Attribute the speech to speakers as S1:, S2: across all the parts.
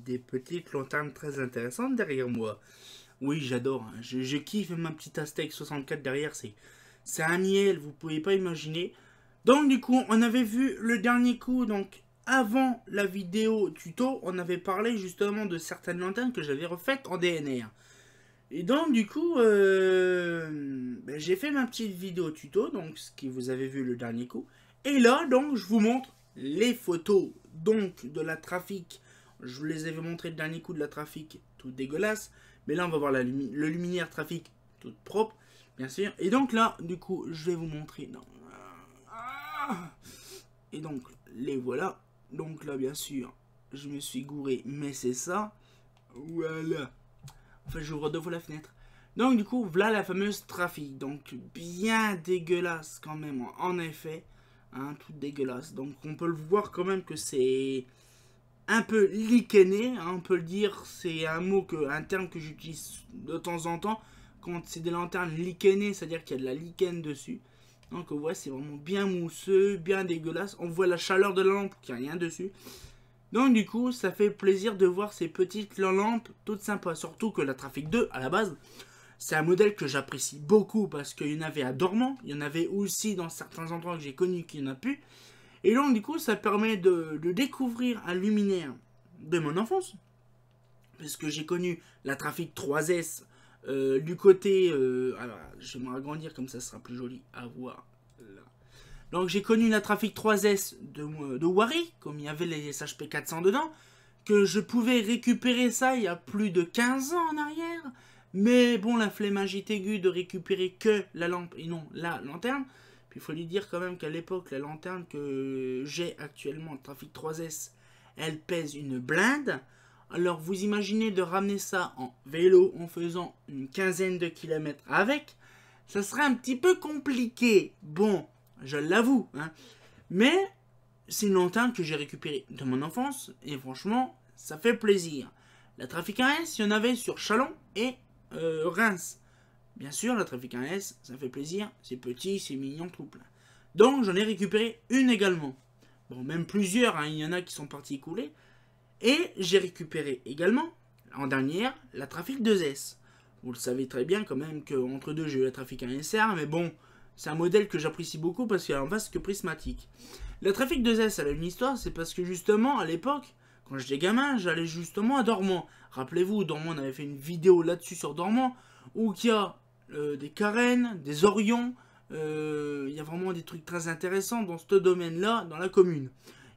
S1: des petites lanternes très intéressantes derrière moi. Oui, j'adore, hein. Je kiffe ma petite Aztec 64 derrière, c'est un miel, vous pouvez pas imaginer. Donc du coup, on avait vu le dernier coup, donc avant la vidéo tuto, on avait parlé justement de certaines lanternes que j'avais refaites en DNR. Et donc du coup, j'ai fait ma petite vidéo tuto, donc ce que vous avez vu le dernier coup. Et là, donc, je vous montre les photos donc de la trafic. Je vous les avais montré le dernier coup de la trafic, toute dégueulasse. Mais là, on va voir le luminaire trafic toute propre, bien sûr. Et donc là, du coup, je vais vous montrer. Non. Et donc, les voilà. Donc là, bien sûr, je me suis gouré, mais c'est ça. Voilà. Enfin, j'ouvre deux fois la fenêtre. Donc, du coup, voilà la fameuse trafic. Donc, bien dégueulasse quand même, en effet. Hein, toute dégueulasse. Donc, on peut le voir quand même que c'est un peu lichené, hein, on peut le dire. C'est un terme que j'utilise de temps en temps. Quand c'est des lanternes lichénées, c'est-à-dire qu'il y a de la lichen dessus. Donc, on voit, c'est vraiment bien mousseux, bien dégueulasse. On voit la chaleur de la lampe, qu'il n'y a rien dessus. Donc du coup, ça fait plaisir de voir ces petites lampes toutes sympas. Surtout que la Trafic 2, à la base, c'est un modèle que j'apprécie beaucoup parce qu'il y en avait à Dormant. Il y en avait aussi dans certains endroits que j'ai connus qu'il n'y en a plus. Et donc du coup, ça permet de découvrir un luminaire de mon enfance. Parce que j'ai connu la Trafic 3S du côté... alors, je vais m'agrandir comme ça sera plus joli à voir. Là. Donc j'ai connu la Trafic 3S de Wary, comme il y avait les SHP 400 dedans, que je pouvais récupérer ça il y a plus de 15 ans en arrière. Mais bon, la flemmingite aiguë de récupérer que la lampe et non la lanterne. Puis il faut lui dire quand même qu'à l'époque, la lanterne que j'ai actuellement, Trafic 3S, elle pèse une blinde. Alors vous imaginez de ramener ça en vélo en faisant une quinzaine de kilomètres avec, ça serait un petit peu compliqué. Bon, je l'avoue, hein. Mais c'est une lanterne que j'ai récupérée de mon enfance et franchement, ça fait plaisir. La Trafic 1S, il y en avait sur Chalon et Reims. Bien sûr, la Trafic 1S, ça fait plaisir, c'est petit, c'est mignon, tout plein. Donc j'en ai récupéré une également. Bon, même plusieurs, hein, il y en a qui sont partis couler. Et j'ai récupéré également, en dernière, la Trafic 2S. Vous le savez très bien quand même qu'entre deux, j'ai eu la Trafic 1SR, mais bon, c'est un modèle que j'apprécie beaucoup parce qu'il a un vasque prismatique. La Trafic 2S, elle a une histoire, c'est parce que justement, à l'époque, quand j'étais gamin, j'allais justement à Dormant. Rappelez-vous, Dormant, on avait fait une vidéo là-dessus sur Dormant, où il y a des carènes, des orions, il y a vraiment des trucs très intéressants dans ce domaine-là, dans la commune.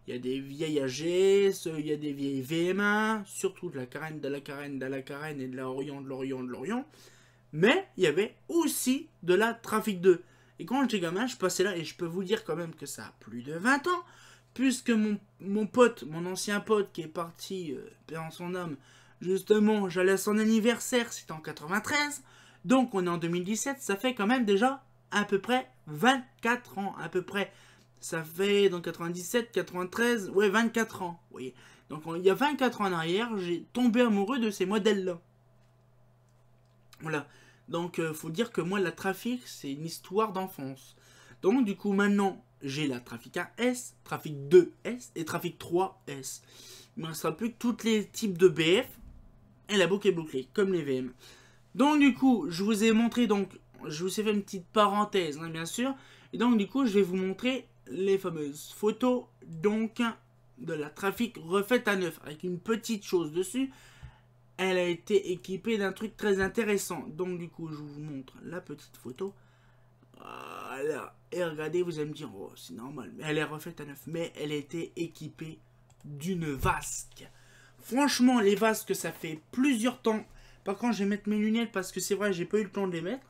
S1: Il y a des vieilles AGS, il y a des vieilles VM1, surtout de la carène, de la carène, de la carène et de l'Orient, de l'Orient, de l'Orient. Mais il y avait aussi de la Trafic 2. Et quand j'étais gamin, je passais là et je peux vous dire quand même que ça a plus de 20 ans. Puisque mon pote, mon ancien pote qui est parti, paix en son âme, justement, j'allais à son anniversaire, c'était en 93. Donc on est en 2017, ça fait quand même déjà à peu près 24 ans, à peu près. Ça fait dans 97, 93, ouais 24 ans. Oui. Donc il y a 24 ans en arrière, j'ai tombé amoureux de ces modèles-là. Voilà. Donc faut dire que moi la Trafic, c'est une histoire d'enfance. Donc du coup maintenant, j'ai la Trafic 1S, Trafic 2S et Trafic 3S. Il ne restera plus que tous les types de BF et la boucle est bouclée, comme les VM. Donc du coup, je vous ai montré, donc je vous ai fait une petite parenthèse, hein, bien sûr. Et donc du coup, je vais vous montrer les fameuses photos donc de la Trafic refaite à neuf avec une petite chose dessus. Elle a été équipée d'un truc très intéressant. Donc du coup, je vous montre la petite photo. Voilà. Et regardez, vous allez me dire, oh, c'est normal. Mais elle est refaite à neuf. Mais elle a été équipée d'une vasque. Franchement, les vasques, ça fait plusieurs temps. Par contre, je vais mettre mes lunettes parce que c'est vrai, j'ai pas eu le temps de les mettre.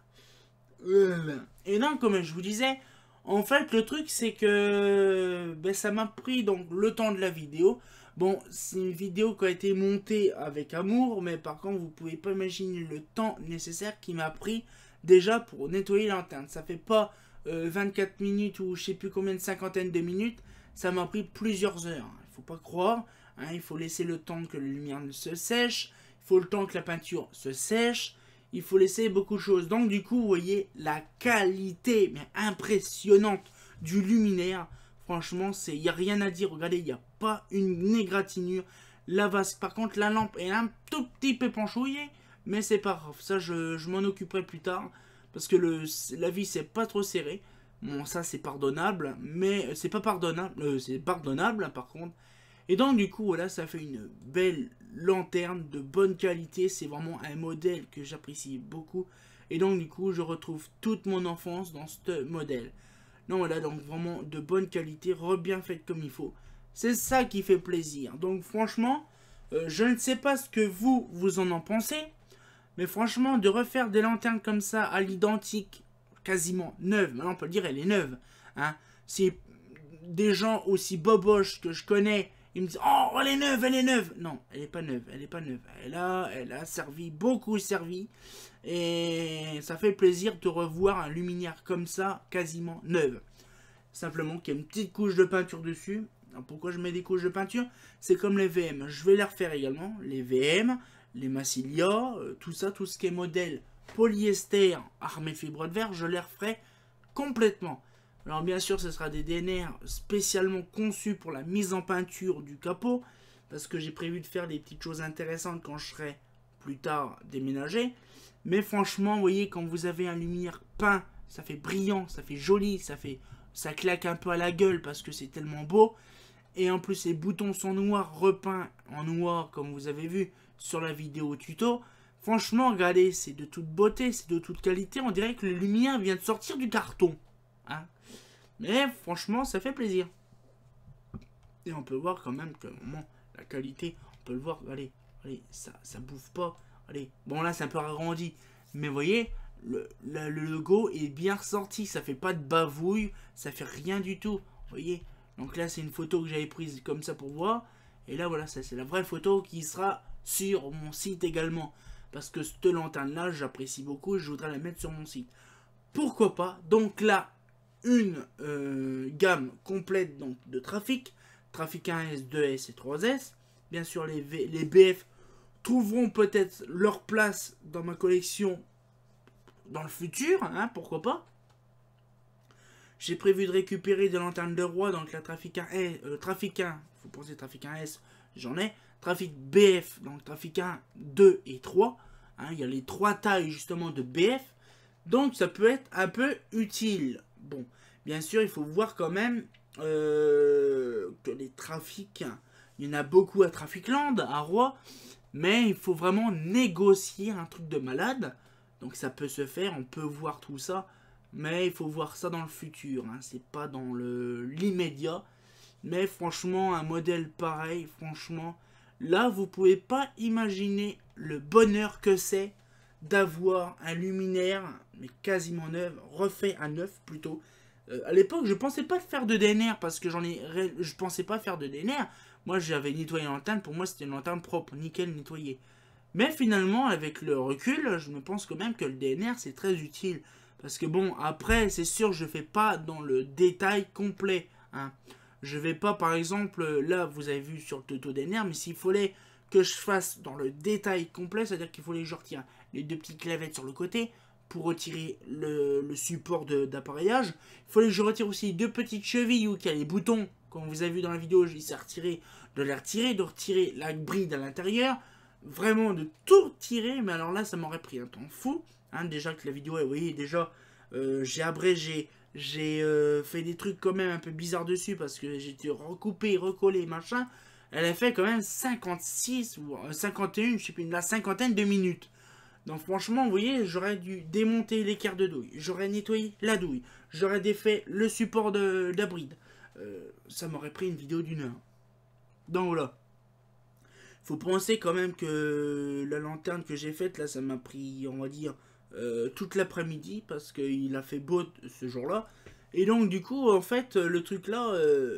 S1: Et donc, comme je vous disais, en fait, le truc, c'est que ça m'a pris donc le temps de la vidéo. Bon, c'est une vidéo qui a été montée avec amour, mais par contre, vous pouvez pas imaginer le temps nécessaire qui m'a pris déjà pour nettoyer la lanterne. Ça fait pas 24 minutes ou je sais plus combien de cinquantaine de minutes, ça m'a pris plusieurs heures. Il faut pas croire, hein, il faut laisser le temps que la lumière se sèche, il faut le temps que la peinture se sèche. Il faut laisser beaucoup de choses. Donc du coup, vous voyez la qualité mais impressionnante du luminaire. Franchement, il n'y a rien à dire. Regardez, il n'y a pas une égratignure. La vasque, par contre, la lampe est un tout petit peu penchouillée, mais c'est pas grave. Ça, je m'en occuperai plus tard, parce que la vis c'est pas trop serré. Bon, ça c'est pardonnable, mais c'est pas pardonnable, c'est pardonnable par contre. Et donc du coup, voilà, ça fait une belle lanterne de bonne qualité. C'est vraiment un modèle que j'apprécie beaucoup. Et donc du coup, je retrouve toute mon enfance dans ce modèle. Donc voilà, donc vraiment de bonne qualité, bien faite comme il faut. C'est ça qui fait plaisir. Donc franchement, je ne sais pas ce que vous en pensez. Mais franchement, de refaire des lanternes comme ça à l'identique, quasiment neuve, maintenant on peut le dire, elle est neuve. Hein. Si des gens aussi boboches que je connais, ils me disent oh, elle est neuve, elle est neuve. Non, elle n'est pas neuve, elle n'est pas neuve. Elle a servi, beaucoup servi. Et ça fait plaisir de revoir un luminaire comme ça, quasiment neuve. Simplement qu'il y a une petite couche de peinture dessus. Alors pourquoi je mets des couches de peinture? C'est comme les VM. Je vais les refaire également. Les VM, les Massilia, tout ça, tout ce qui est modèle polyester armé fibre de verre, je les referai complètement. Alors bien sûr, ce sera des DNR spécialement conçus pour la mise en peinture du capot, parce que j'ai prévu de faire des petites choses intéressantes quand je serai plus tard déménagé. Mais franchement, vous voyez, quand vous avez un luminaire peint, ça fait brillant, ça fait joli, ça claque un peu à la gueule parce que c'est tellement beau. Et en plus, les boutons sont noirs, repeints en noir, comme vous avez vu sur la vidéo tuto. Franchement, regardez, c'est de toute beauté, c'est de toute qualité. On dirait que le luminaire vient de sortir du carton. Hein. Mais franchement, ça fait plaisir. Et on peut voir quand même que vraiment, la qualité, on peut le voir, allez, ça bouffe pas. Allez, bon là c'est un peu arrondi. Mais vous voyez, le logo est bien ressorti. Ça fait pas de bavouille, ça fait rien du tout. Vous voyez. Donc là c'est une photo que j'avais prise comme ça pour voir. Et là voilà, ça c'est la vraie photo qui sera sur mon site également. Parce que cette lanterne là, j'apprécie beaucoup. Je voudrais la mettre sur mon site. Pourquoi pas. Donc là, une gamme complète donc, de trafic. Trafic 1S, 2S et 3S. Bien sûr les BF trouveront peut-être leur place dans ma collection dans le futur, hein, pourquoi pas. J'ai prévu de récupérer des lanternes de roi, donc la Trafic 1, Trafic 1, faut penser Trafic 1S, j'en ai. Trafic BF, donc Trafic 1, 2 et 3. Hein, il y a les 3 tailles justement de BF. Donc ça peut être un peu utile. Bon, bien sûr, il faut voir quand même que les trafics, il y en a beaucoup à Traficland, à Roi. Mais il faut vraiment négocier un truc de malade. Donc ça peut se faire, on peut voir tout ça. Mais il faut voir ça dans le futur. Hein. C'est pas dans l'immédiat. Mais franchement, un modèle pareil, franchement, là, vous pouvez pas imaginer le bonheur que c'est d'avoir un luminaire, mais quasiment neuf, refait à neuf plutôt. À l'époque, je pensais pas faire de DNR parce que je pensais pas faire de DNR. Moi, j'avais nettoyé la lanterne. Pour moi, c'était une lanterne propre, nickel, nettoyée. Mais finalement, avec le recul, je me pense quand même que le DNR, c'est très utile. Parce que bon, après, c'est sûr, je fais pas dans le détail complet. Hein. Je vais pas, par exemple, là, vous avez vu sur le tuto DNR, mais s'il fallait que je fasse dans le détail complet, c'est-à-dire qu'il fallait que je retire les 2 petites clavettes sur le côté pour retirer le support d'appareillage. Il fallait que je retire aussi 2 petites chevilles où il y a les boutons. Comme vous avez vu dans la vidéo, j'essaie de les retirer, de retirer la bride à l'intérieur. Vraiment de tout retirer, mais alors là, ça m'aurait pris un temps fou. Hein, déjà que la vidéo, vous voyez, déjà, j'ai abrégé, j'ai fait des trucs quand même un peu bizarres dessus parce que j'ai été recoupé, recollé, machin. Elle a fait quand même 56 ou 51, je sais plus, la cinquantaine de minutes. Donc franchement, vous voyez, j'aurais dû démonter l'équerre de douille. J'aurais nettoyé la douille. J'aurais défait le support de la bride. Ça m'aurait pris une vidéo d'1 heure. Donc voilà. Faut penser quand même que la lanterne que j'ai faite, là, ça m'a pris, on va dire, toute l'après-midi. Parce qu'il a fait beau ce jour-là. Et donc, du coup, en fait, le truc là,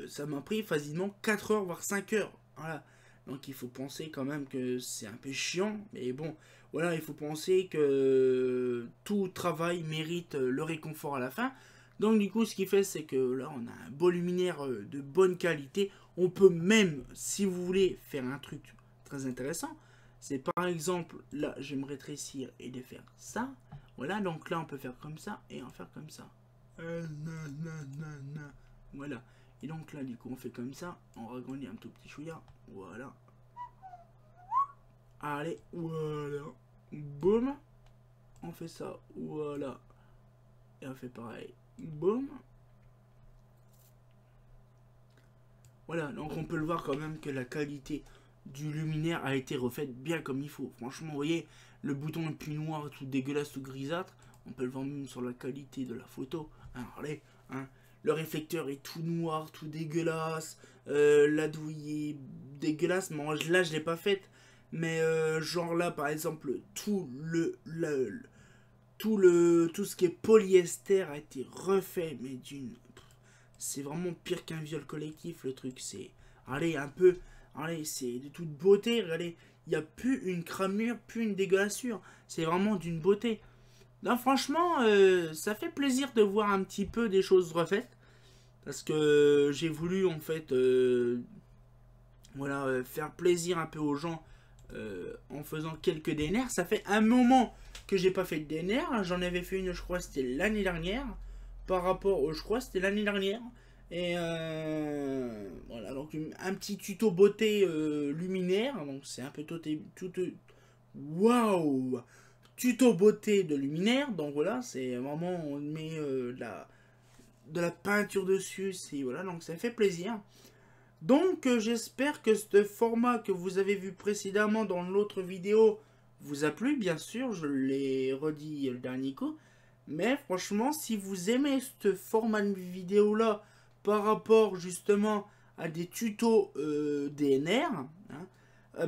S1: ça m'a pris facilement 4 heures, voire 5 heures. Voilà. Donc il faut penser quand même que c'est un peu chiant. Mais bon, voilà, il faut penser que tout travail mérite le réconfort à la fin. Donc du coup, ce qui fait, c'est que là, on a un beau luminaire de bonne qualité. On peut même, si vous voulez, faire un truc très intéressant. C'est par exemple, là, je vais me rétrécir et de faire ça. Voilà, donc là, on peut faire comme ça et en faire comme ça. Voilà. Et donc là, du coup, on fait comme ça. On ragrandit un tout petit chouïa. Voilà. Allez, voilà. Boum. On fait ça, voilà. Et on fait pareil. Boum. Voilà, donc on peut le voir quand même que la qualité du luminaire a été refaite bien comme il faut. Franchement, vous voyez, le bouton est plus noir, tout dégueulasse, tout grisâtre. On peut le voir même sur la qualité de la photo. Alors, allez, hein, le réflecteur est tout noir, tout dégueulasse. La douille est dégueulasse. Bon, là, je l'ai pas faite. Mais genre là, par exemple, tout ce qui est polyester a été refait, mais c'est vraiment pire qu'un viol collectif, le truc. C'est, allez, un peu, allez, c'est de toute beauté. Regardez, il n'y a plus une cramure, plus une dégueulassure. C'est vraiment d'une beauté. Là, franchement, ça fait plaisir de voir un petit peu des choses refaites. Parce que j'ai voulu, en fait, voilà, faire plaisir un peu aux gens en faisant quelques DNR. Ça fait un moment que j'ai pas fait de DNR. J'en avais fait une, je crois, c'était l'année dernière. Par rapport au, je crois, c'était l'année dernière. Et voilà, donc un petit tuto beauté luminaire. Donc c'est un peu tout. Waouh! Tuto beauté de luminaire. Donc voilà, c'est vraiment, on met de la peinture dessus. Voilà, donc ça fait plaisir. Donc j'espère que ce format que vous avez vu précédemment dans l'autre vidéo vous a plu. Bien sûr, je l'ai redit le dernier coup. Mais franchement, si vous aimez ce format de vidéo là par rapport justement à des tutos DNR, hein,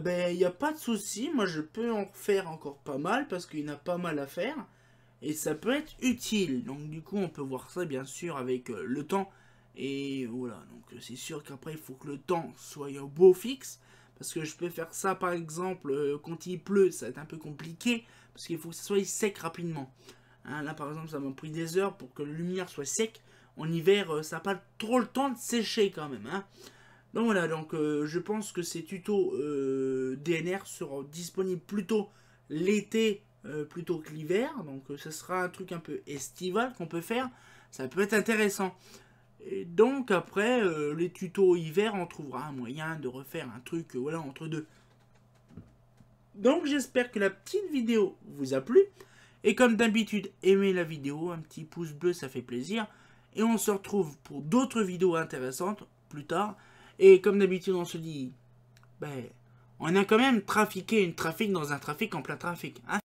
S1: ben il n'y a pas de souci. Moi je peux en faire encore pas mal parce qu'il y en a pas mal à faire. Et ça peut être utile. Donc du coup on peut voir ça bien sûr avec le temps. Et voilà, donc c'est sûr qu'après il faut que le temps soit au beau fixe. Parce que je peux faire ça par exemple quand il pleut, ça va être un peu compliqué. Parce qu'il faut que ça soit sec rapidement. Hein, là par exemple ça m'a pris des heures pour que la lumière soit sec. En hiver ça n'a pas trop le temps de sécher quand même. Hein. Donc voilà, donc je pense que ces tutos DNR seront disponibles plutôt l'été plutôt que l'hiver. Donc ce sera un truc un peu estival qu'on peut faire. Ça peut être intéressant. Et donc après les tutos hiver, on trouvera un moyen de refaire un truc voilà entre deux. Donc j'espère que la petite vidéo vous a plu. Et comme d'habitude, aimez la vidéo, un petit pouce bleu, ça fait plaisir. Et on se retrouve pour d'autres vidéos intéressantes plus tard. Et comme d'habitude, on se dit, ben, on a quand même trafiqué une trafic dans un trafic en plein trafic. Hein.